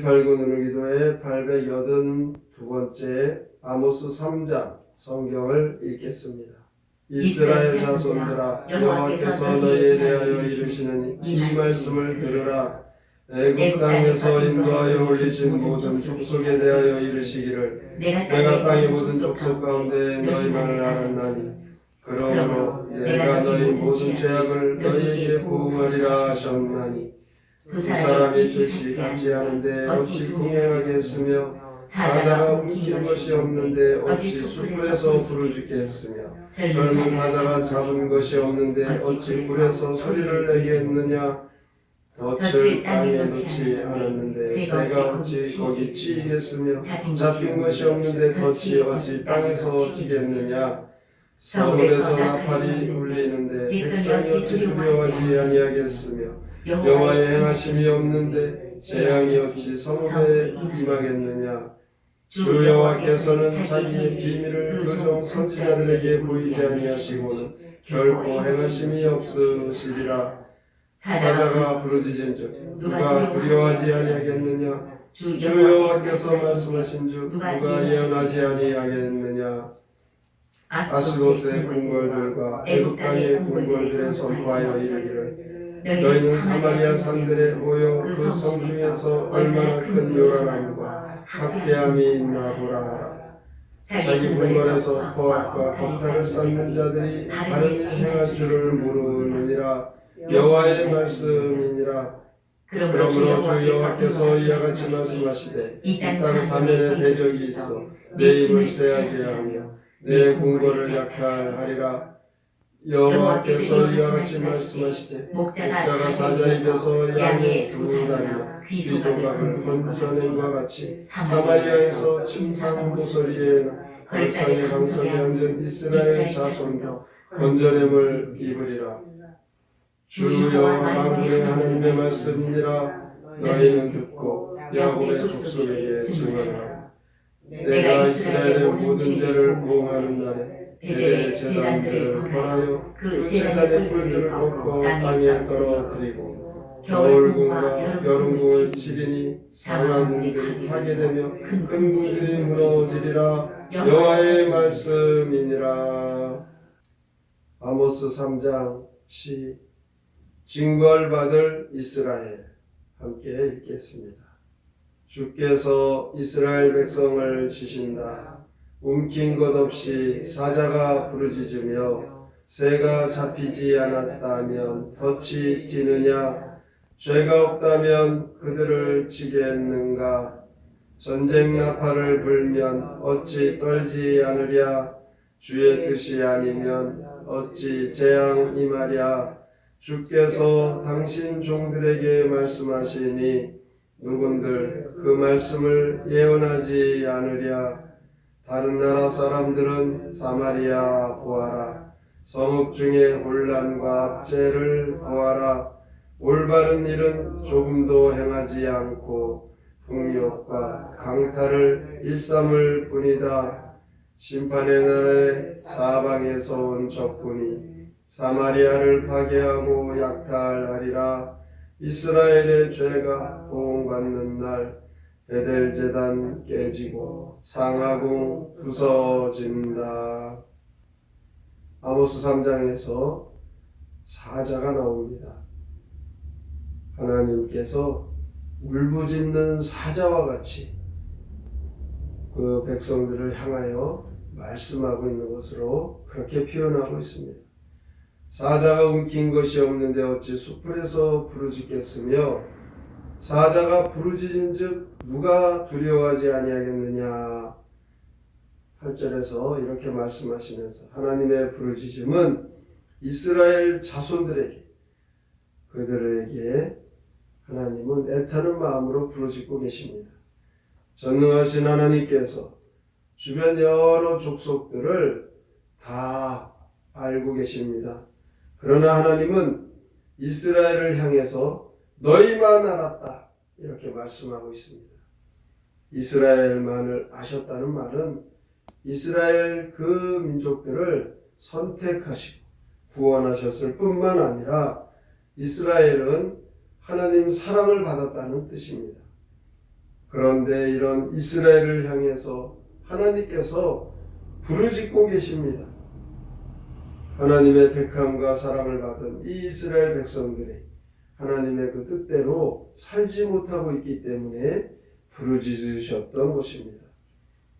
189 누누기도의 882번째 아모스 3장 성경을 읽겠습니다. 이스라엘 자손들아, 여호와께서 너희에 대하여 이르시는 이 말씀을 들으라. 애굽 땅에서 인도하여 올리신 모든 족속에 대하여 이르시기를 내가 땅의 모든 족속 가운데 너희만을 알았나니 그러므로 내가 너희 모든 죄악을 너희에게 보응하리라 하셨나니 두 사람이 뜻이 같지 않은데 어찌 동행하겠으며 사자가 움킨 것이 없는데 어찌 숯불에서 부르짖겠으며 젊은 사자가 잡은 것이 없는데 어찌 굴에서 소리를 내겠느냐. 덫을 땅에 놓지 않았는데 새가 어찌 거기 치이겠으며 잡힌 것이 없는데 덫이 어찌 땅에서 튀겠느냐. 서울에서 나팔이 울리는데 백성이 어찌 두려워하지 아니하겠으며 여호와의 행하심이 없는데 재앙이 어찌 성읍에 임하겠느냐. 주 여호와께서는 자기의 비밀을 그 종 선지자들에게 보이지 아니하시고는 결코 행하심이 없으시리라. 사자가 부르짖은즉 누가 두려워하지 아니하겠느냐. 주 여호와께서 말씀하신즉 누가 예언하지 아니하겠느냐. 아스돗의 궁궐들과 애굽 땅의 궁궐들에 선포하여 이르기를 너희는 사마리아 산들에 모여 그 성 중에서 얼마나 큰 요란함과 학대함이 있나 보라 하라. 자기 궁궐에서 포악과 겁탈을 쌓는 자들이 다른 일 행할 줄을 모르느니라. 여호와의 말씀이니라. 그러므로 주 여호와께서 이와 같이 말씀하시되 이 땅 사면에 대적이 있어 내 입을 쇠하게 하며 내 궁궐을 약탈하리라. 여호와께서 이와 같이 말씀하시되 목자가 사자 입에서 양의 두 다리와 귀 조각을 건져낸과 같이 사마리아에서 침상 모서리에 걸상의 강석에 앉은 이스라엘 자손도 건져냄을 입으리라. 주 여호와 만군의 하나님의 말씀이니라. 너희는 듣고 야곱의 족속에게 증언하라. 내가 이스라엘의 모든 죄를 보응하는 날에 베델의 제단들을 벌하여 그 제단의 뿔들을 꺾고 땅에 떨어뜨리고 겨울궁과 여름궁을 치리니 상하궁들이 파괴되며 큰 궁들이 무너지리라. 여호와의 말씀이니라. 아모스 3장 시 징벌받을 이스라엘 함께 읽겠습니다. 주께서 이스라엘 백성을 치신다. 움킨 것 없이 사자가 부르짖으며 새가 잡히지 않았다면 덫이 뛰느냐. 죄가 없다면 그들을 치겠는가. 전쟁 나팔을 불면 어찌 떨지 않으랴. 주의 뜻이 아니면 어찌 재앙 임하랴. 주께서 당신 종들에게 말씀하시니 누군들 그 말씀을 예언하지 않으랴. 다른 나라 사람들은 사마리아 보아라. 성읍 중에 혼란과 압제를 보아라. 올바른 일은 조금도 행하지 않고 폭력과 강탈을 일삼을 뿐이다. 심판의 날에 사방에서 온 적군이 사마리아를 파괴하고 약탈하리라. 이스라엘의 죄가 보응받는 날 베델 제단 깨지고 상하궁 부서진다. 아모스 3장에서 사자가 나옵니다. 하나님께서 울부짖는 사자와 같이 그 백성들을 향하여 말씀하고 있는 것으로 그렇게 표현하고 있습니다. 사자가 움킨 것이 없는데 어찌 숯불에서 부르짖겠으며 사자가 부르짖은즉 누가 두려워하지 아니하겠느냐. 8절에서 이렇게 말씀하시면서 하나님의 부르짖음은 이스라엘 자손들에게 그들에게 하나님은 애타는 마음으로 부르짖고 계십니다. 전능하신 하나님께서 주변 여러 족속들을 다 알고 계십니다. 그러나 하나님은 이스라엘을 향해서 너희만 알았다 이렇게 말씀하고 있습니다. 이스라엘만을 아셨다는 말은 이스라엘 그 민족들을 선택하시고 구원하셨을 뿐만 아니라 이스라엘은 하나님 사랑을 받았다는 뜻입니다. 그런데 이런 이스라엘을 향해서 하나님께서 부르짖고 계십니다. 하나님의 택함과 사랑을 받은 이 이스라엘 백성들이 하나님의 그 뜻대로 살지 못하고 있기 때문에 부르짖으셨던 것입니다.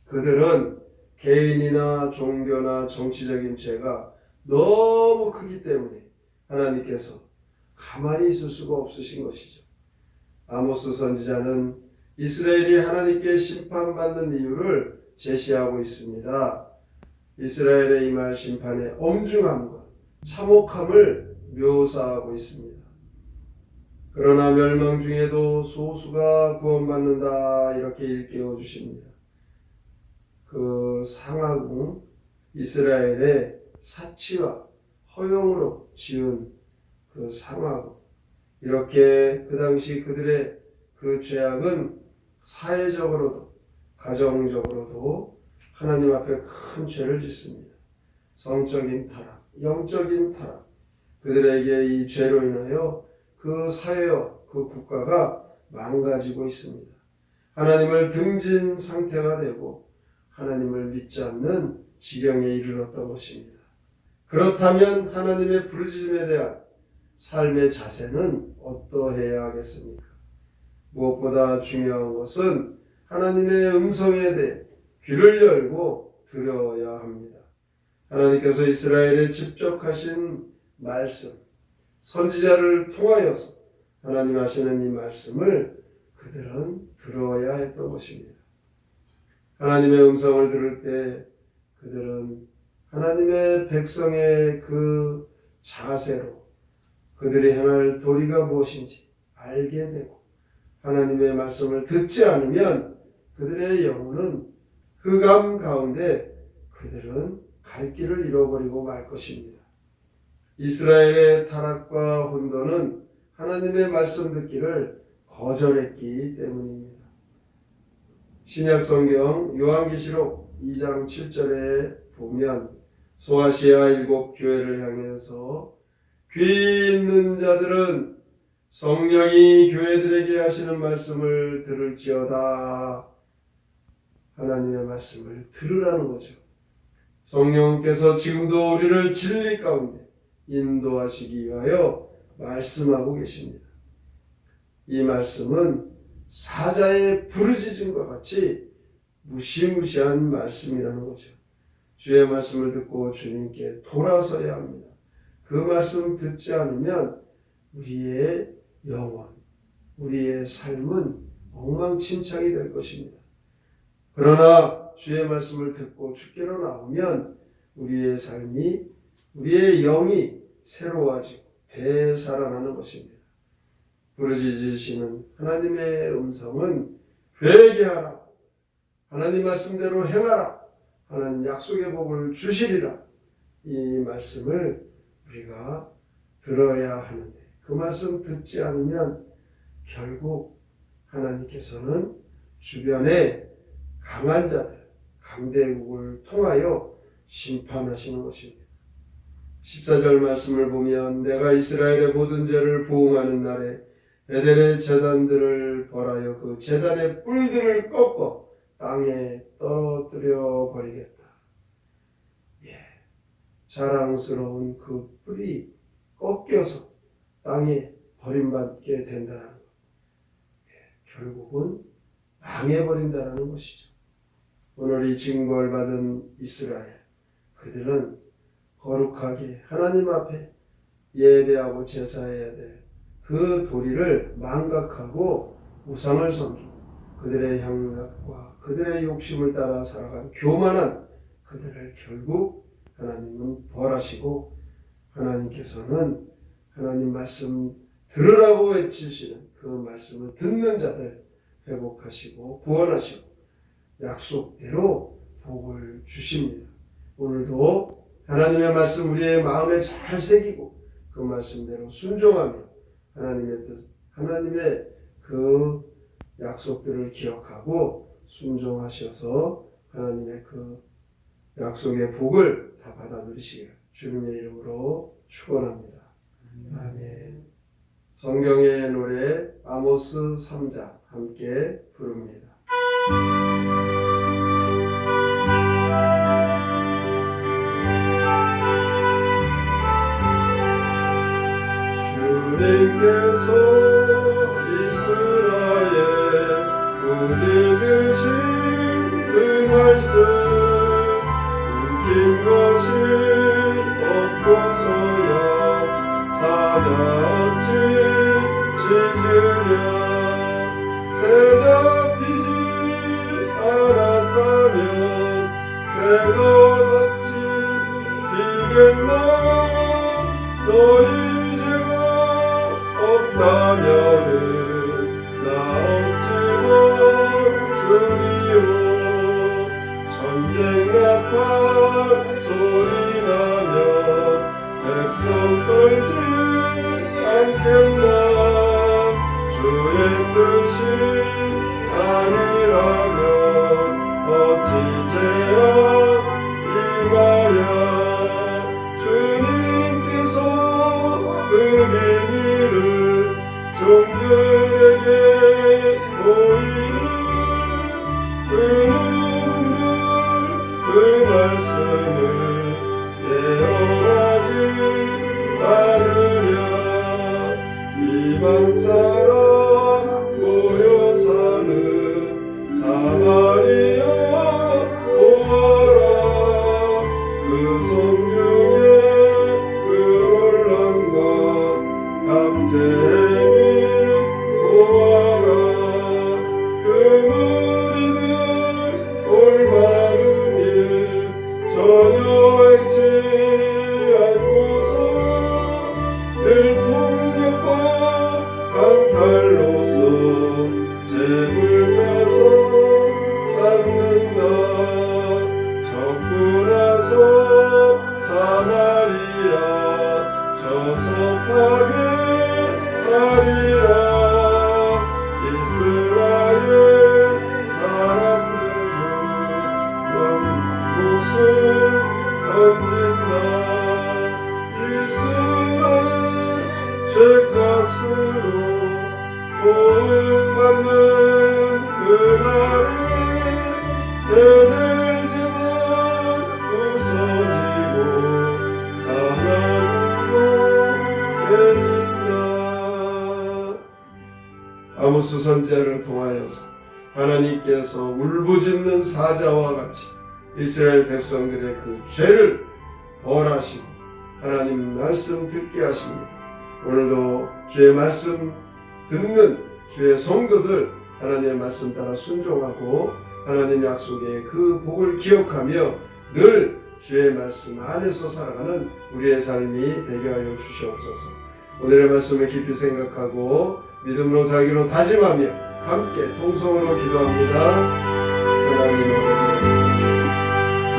그들은 개인이나 종교나 정치적인 죄가 너무 크기 때문에 하나님께서 가만히 있을 수가 없으신 것이죠. 아모스 선지자는 이스라엘이 하나님께 심판받는 이유를 제시하고 있습니다. 이스라엘의 임할 심판의 엄중함과 참혹함을 묘사하고 있습니다. 그러나 멸망 중에도 소수가 구원받는다 이렇게 일깨워 주십니다. 그 상하궁 이스라엘의 사치와 허용으로 지은 그 상하궁, 이렇게 그 당시 그들의 그 죄악은 사회적으로도 가정적으로도 하나님 앞에 큰 죄를 짓습니다. 성적인 타락, 영적인 타락, 그들에게 이 죄로 인하여 그 사회와 그 국가가 망가지고 있습니다. 하나님을 등진 상태가 되고 하나님을 믿지 않는 지경에 이르렀던 것입니다. 그렇다면 하나님의 부르짖음에 대한 삶의 자세는 어떠해야 하겠습니까? 무엇보다 중요한 것은 하나님의 음성에 대해 귀를 열고 들어야 합니다. 하나님께서 이스라엘에 직접 하신 말씀, 선지자를 통하여서 하나님 하시는 이 말씀을 그들은 들어야 했던 것입니다. 하나님의 음성을 들을 때 그들은 하나님의 백성의 그 자세로 그들이 행할 도리가 무엇인지 알게 되고, 하나님의 말씀을 듣지 않으면 그들의 영혼은 흑암 가운데 그들은 갈 길을 잃어버리고 말 것입니다. 이스라엘의 타락과 혼돈은 하나님의 말씀 듣기를 거절했기 때문입니다. 신약 성경 요한계시록 2장 7절에 보면 소아시아 7 교회를 향해서 귀 있는 자들은 성령이 교회들에게 하시는 말씀을 들을지어다. 하나님의 말씀을 들으라는 거죠. 성령께서 지금도 우리를 진리 가운데 인도하시기 위하여 말씀하고 계십니다. 이 말씀은 사자의 부르짖음과 같이 무시무시한 말씀이라는 거죠. 주의 말씀을 듣고 주님께 돌아서야 합니다. 그 말씀 듣지 않으면 우리의 영혼, 우리의 삶은 엉망진창이 될 것입니다. 그러나 주의 말씀을 듣고 주께로 나오면 우리의 삶이, 우리의 영이 새로워지고 되살아나는 것입니다. 부르짖으시는 하나님의 음성은 회개하라, 하나님 말씀대로 행하라, 하나님 약속의 복을 주시리라, 이 말씀을 우리가 들어야 하는데 그 말씀 듣지 않으면 결국 하나님께서는 주변에 강한 자들, 강대국을 통하여 심판하시는 것입니다. 14절 말씀을 보면 내가 이스라엘의 모든 죄를 보응하는 날에 베델의 제단들을 벌하여 그 제단의 뿔들을 꺾어 땅에 떨어뜨려 버리겠다. 자랑스러운 그 뿔이 꺾여서 땅에 버림받게 된다는 것. 결국은 망해버린다는 것이죠. 오늘 이 징벌 받은 이스라엘, 그들은 거룩하게 하나님 앞에 예배하고 제사해야 될 그 도리를 망각하고 우상을 섬기고 그들의 향락과 그들의 욕심을 따라 살아간 교만한 그들을 결국 하나님은 벌하시고, 하나님께서는 하나님 말씀 들으라고 외치시는 그 말씀을 듣는 자들 회복하시고 구원하시고 약속대로 복을 주십니다. 오늘도 하나님의 말씀 우리의 마음에 잘 새기고 그 말씀대로 순종하며 하나님의 뜻, 하나님의 그 약속들을 기억하고 순종하셔서 하나님의 그 약속의 복을 다 받아 누리시길 주님의 이름으로 축원합니다. 아멘. 성경의 노래 아모스 3장 함께 부릅니다. 주님께서 이스라엘 꾸짖으신 그 말씀 웃긴 것이 없고서야 사자 어찌 짖으랴 새 잡히지 않았다면 새도 닿지 비겠나 너희 죄가 없다면은 나 어찌 멈추리요 전쟁 나팔 소리 나면 백성 떨지 않겠나 주의 뜻이 아니라면 어찌 제한 임하랴 주님께서 그 비밀을 종들에게 보이는 그 누군들 그 말씀을 예언하지 않으랴 이방 사람 모여 사는 사마리아 오아라 그 성 중에 그 혼란과 압제미 오아라 그 무리들 올바른 일 전혀 행치 않고서 늘 폭력과 강탈로서 재물 빼서 쌓는다 적고 나서 사마리아 저섭하게 하리라 이스라엘 사람들 중 모습 건진다 이스라엘 죄값으로 보응받는 그날에 베델 제단 부서지고 사망으로 깨진다 아모스 선지자를 통하여서 하나님께서 울부짖는 사자와 같이 이스라엘 백성들의 그 죄를 벌하시고 하나님 말씀 듣게 하십니다. 오늘도 주의 말씀 듣는 주의 성도들 하나님의 말씀 따라 순종하고 하나님 약속의 그 복을 기억하며 늘 주의 말씀 안에서 살아가는 우리의 삶이 되게 하여 주시옵소서. 오늘의 말씀을 깊이 생각하고 믿음으로 살기로 다짐하며 함께 통성으로 기도합니다. 하나님 아버지 주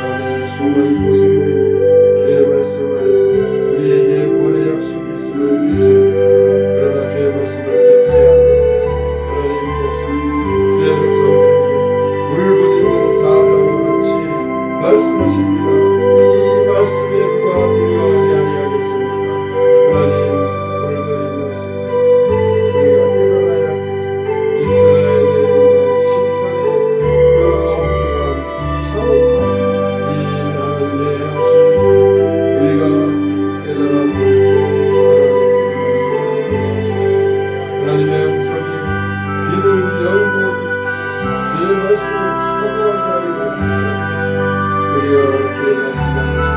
안에 수많은 곳에 주의 말씀 안에서 우리에게 구원의 약속이 있음을 믿습니다. 그러나 주의 말씀을 듣지 않고 하나님께서 주의 백성들에게 울부짖는 사자와 같이 말씀하십니다. 이 말씀에 누가 두려워하지 아니하겠습니까? 하나님 오늘도 이 말씀에서 우리가 태어나야 하겠습니다. 이스라엘의 심판의 그 엄중한 차원 이 하나님의 하심을 우리가 깨달아보고 하나님의 음성이 귀를 열고 주의 말씀을 사모하게 하여 주시옵소서. 우리가 주의 말씀 안에서